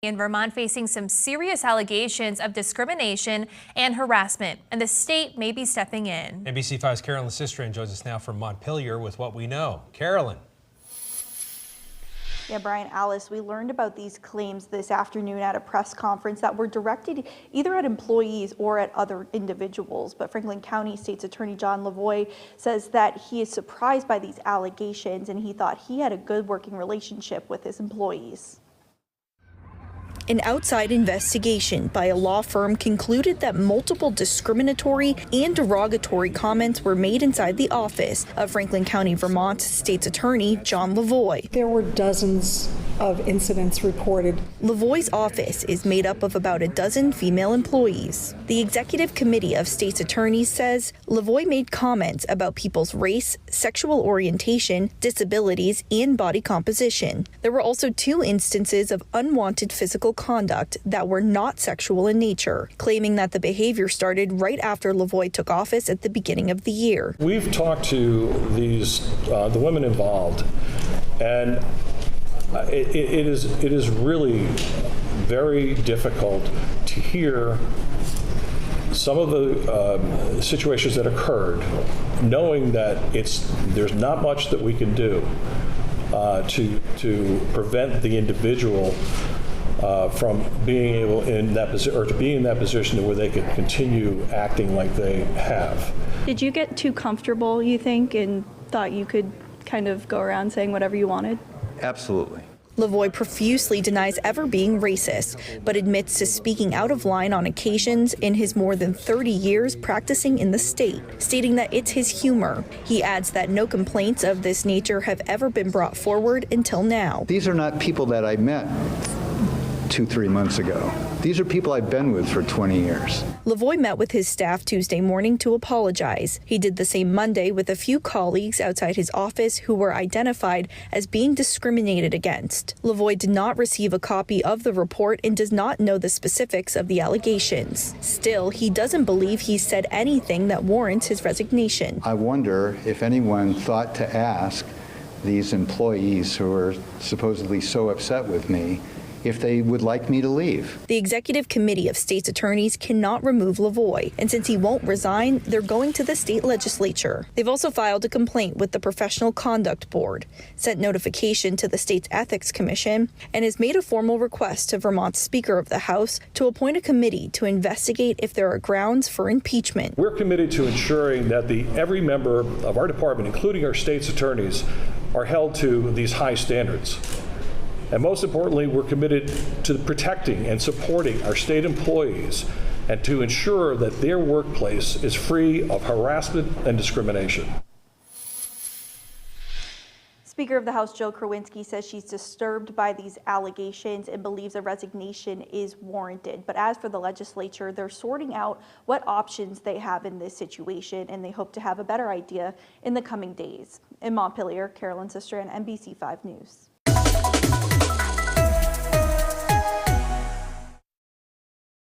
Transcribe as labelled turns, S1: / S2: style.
S1: In Vermont facing some serious allegations of discrimination and harassment, and the state may be stepping in.
S2: NBC5's Carolyn Licistrian joins us now from Montpelier with what we know. Carolyn.
S3: Yeah, Brian, Alice, we learned about these claims this afternoon at a press conference that were directed either at employees or at other individuals. But Franklin County State's Attorney John Lavoie says that he is surprised by these allegations and he thought he had a good working relationship with his employees.
S4: An outside investigation by a law firm concluded that multiple discriminatory and derogatory comments were made inside the office of Franklin County, Vermont State's Attorney John Lavoie.
S5: There were dozens of incidents reported.
S4: Lavoie's office is made up of about a dozen female employees. The executive committee of state's attorneys says Lavoie made comments about people's race, sexual orientation, disabilities, and body composition. There were also 2 instances of unwanted physical conduct that were not sexual in nature, claiming that the behavior started right after Lavoie took office at the beginning of the year.
S6: We've talked to the women involved, and it is really very difficult to hear some of the situations that occurred, knowing that there's not much that we can do to prevent the individual from being able in that position, or to be in that position where they could continue acting like they have.
S3: Did you get too comfortable, you think, and thought you could kind of go around saying whatever you wanted?
S7: Absolutely.
S4: Lavoie profusely denies ever being racist, but admits to speaking out of line on occasions in his more than 30 years practicing in the state, stating that it's his humor. He adds that no complaints of this nature have ever been brought forward until now.
S7: These are not people that I met 2-3 months ago. These are people I've been with for 20 years.
S4: Lavoie met with his staff Tuesday morning to apologize. He did the same Monday with a few colleagues outside his office who were identified as being discriminated against. Lavoie did not receive a copy of the report and does not know the specifics of the allegations. Still, he doesn't believe he said anything that warrants his resignation.
S7: I wonder if anyone thought to ask these employees who are supposedly so upset with me if they would like me to leave.
S4: The executive committee of state's attorneys cannot remove Lavoie, and since he won't resign, they're going to the state legislature. They've also filed a complaint with the Professional Conduct Board, sent notification to the state's Ethics Commission, and has made a formal request to Vermont's Speaker of the House to appoint a committee to investigate if there are grounds for impeachment.
S6: We're committed to ensuring that every member of our department, including our state's attorneys, are held to these high standards. And most importantly, we're committed to protecting and supporting our state employees and to ensure that their workplace is free of harassment and discrimination.
S3: Speaker of the House Jill Krowinski says she's disturbed by these allegations and believes a resignation is warranted. But as for the legislature, they're sorting out what options they have in this situation, and they hope to have a better idea in the coming days. In Montpelier, Carolyn Licistrian, NBC5 News.